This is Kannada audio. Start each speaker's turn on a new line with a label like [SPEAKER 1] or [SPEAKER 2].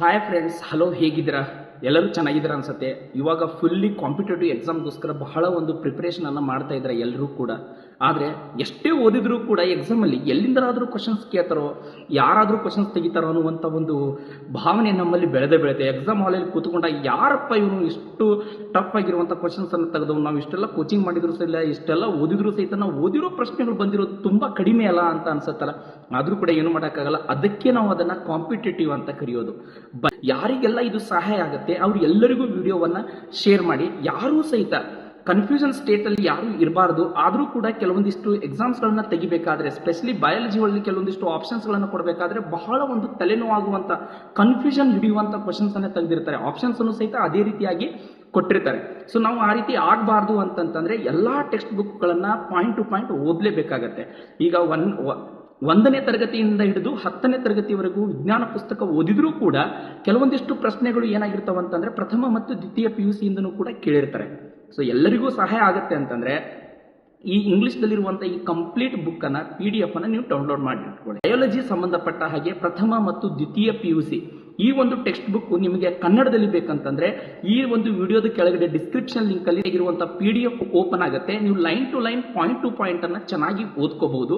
[SPEAKER 1] ಹಾಯ್ ಫ್ರೆಂಡ್ಸ್, ಹಲೋ, ಹೇಗಿದ್ದೀರಾ? ಎಲ್ಲರೂ ಚೆನ್ನಾಗಿದ್ದೀರಾ ಅನ್ಸುತ್ತೆ. ಇವಾಗ ಫುಲ್ಲಿ ಕಾಂಪಿಟೇಟಿವ್ ಎಕ್ಸಾಮ್ಗೋಸ್ಕರ ಬಹಳ ಒಂದು ಪ್ರಿಪ್ರೇಷನನ್ನು ಮಾಡ್ತಾ ಇದ್ದಾರೆ ಎಲ್ಲರೂ ಕೂಡ. ಆದರೆ ಎಷ್ಟೇ ಓದಿದ್ರೂ ಕೂಡ ಎಕ್ಸಾಮಲ್ಲಿ ಎಲ್ಲಿಂದರಾದರೂ ಕ್ವಶನ್ಸ್ ಕೇಳ್ತಾರೋ, ಯಾರಾದರೂ ಕ್ವಶನ್ಸ್ ತೆಗಿತಾರೋ ಅನ್ನುವಂಥ ಒಂದು ಭಾವನೆ ನಮ್ಮಲ್ಲಿ ಬೆಳೆದೇ ಎಕ್ಸಾಮ್ ಹಾಲಲ್ಲಿ ಕೂತ್ಕೊಂಡಾಗ ಯಾರಪ್ಪ ಇವನು ಇಷ್ಟು ಟಫ್ ಆಗಿರುವಂಥ ಕ್ವಶನ್ಸನ್ನು ತೆಗೆದವು, ನಾವು ಇಷ್ಟೆಲ್ಲ ಕೋಚಿಂಗ್ ಮಾಡಿದ್ರು ಸಹಿತ, ಇಷ್ಟೆಲ್ಲ ಓದಿದ್ರು ಸಹಿತ ನಾವು ಓದಿರೋ ಪ್ರಶ್ನೆಗಳು ಬಂದಿರೋದು ತುಂಬ ಕಡಿಮೆ ಅಲ್ಲ ಅಂತ ಅನ್ಸುತ್ತಲ್ಲ. ಆದರೂ ಕೂಡ ಏನು ಮಾಡೋಕ್ಕಾಗಲ್ಲ. ಅದಕ್ಕೆ ನಾವು ಅದನ್ನು ಕಾಂಪಿಟೇಟಿವ್ ಅಂತ ಕರೆಯೋದು. ಯಾರಿಗೆಲ್ಲ ಇದು ಸಹಾಯ ಆಗುತ್ತೆ ಅವ್ರು ಎಲ್ಲರಿಗೂ ವಿಡಿಯೋವನ್ನು ಶೇರ್ ಮಾಡಿ. ಯಾರೂ ಸಹಿತ ಕನ್ಫ್ಯೂಷನ್ ಸ್ಟೇಟಲ್ಲಿ ಯಾರೂ ಇರಬಾರ್ದು. ಆದರೂ ಕೂಡ ಕೆಲವೊಂದಿಷ್ಟು ಎಕ್ಸಾಮ್ಸ್ಗಳನ್ನ ತೆಗಿಬೇಕಾದ್ರೆ, ಎಸ್ಪೆಷಲಿ ಬಯಾಲಜಿ ಒಳಗೆ ಕೆಲವೊಂದಿಷ್ಟು ಆಪ್ಷನ್ಸ್ಗಳನ್ನು ಕೊಡಬೇಕಾದ್ರೆ ಬಹಳ ಒಂದು ತಲೆನೋವಾಗುವಂಥ, ಕನ್ಫ್ಯೂಷನ್ ಹಿಡಿಯುವಂಥ ಕ್ವಶನ್ಸನ್ನೇ ತೆಗೆದಿರ್ತಾರೆ. ಆಪ್ಷನ್ಸನ್ನು ಸಹಿತ ಅದೇ ರೀತಿಯಾಗಿ ಕೊಟ್ಟಿರ್ತಾರೆ. ಸೊ ನಾವು ಆ ರೀತಿ ಆಗಬಾರ್ದು ಅಂತಂತಂದರೆ ಎಲ್ಲ ಟೆಕ್ಸ್ಟ್ ಬುಕ್ಗಳನ್ನು ಪಾಯಿಂಟ್ ಟು ಪಾಯಿಂಟ್ ಓದಲೇಬೇಕಾಗತ್ತೆ. ಈಗ ಒಂದನೇ ತರಗತಿಯಿಂದ ಹಿಡಿದು 10ನೇ ತರಗತಿವರೆಗೂ ವಿಜ್ಞಾನ ಪುಸ್ತಕ ಓದಿದ್ರೂ ಕೂಡ ಕೆಲವೊಂದಿಷ್ಟು ಪ್ರಶ್ನೆಗಳು ಏನಾಗಿರ್ತಾವಂತಂದ್ರೆ ಪ್ರಥಮ ಮತ್ತು ದ್ವಿತೀಯ PUC ಇಂದನೂ ಕೂಡ ಕೇಳಿರ್ತಾರೆ. ಸೊ ಎಲ್ಲರಿಗೂ ಸಹಾಯ ಆಗುತ್ತೆ ಅಂತಂದ್ರೆ ಈ ಇಂಗ್ಲಿಷ್ದಲ್ಲಿರುವಂಥ ಈ ಕಂಪ್ಲೀಟ್ ಬುಕ್ಕನ್ನು PDF ಅನ್ನು ನೀವು ಡೌನ್ಲೋಡ್ ಮಾಡಿ ಇಟ್ಕೊಳ್ಳಿ. ಬಯಾಲಜಿ ಸಂಬಂಧಪಟ್ಟ ಹಾಗೆ ಪ್ರಥಮ ಮತ್ತು ದ್ವಿತೀಯ PUC ಈ ಒಂದು ಟೆಕ್ಸ್ಟ್ ಬುಕ್ ನಿಮಗೆ ಕನ್ನಡದಲ್ಲಿ ಬೇಕಂತಂದ್ರೆ ಈ ಒಂದು ವಿಡಿಯೋದ ಕೆಳಗಡೆ ಡಿಸ್ಕ್ರಿಪ್ಷನ್ ಲಿಂಕ್ ಅಲ್ಲಿ ಇರುವಂತಹ PDF ಓಪನ್ ಆಗುತ್ತೆ. ನೀವು line to line, point to point ಅನ್ನ ಚೆನ್ನಾಗಿ ಓದ್ಕೋಬಹುದು.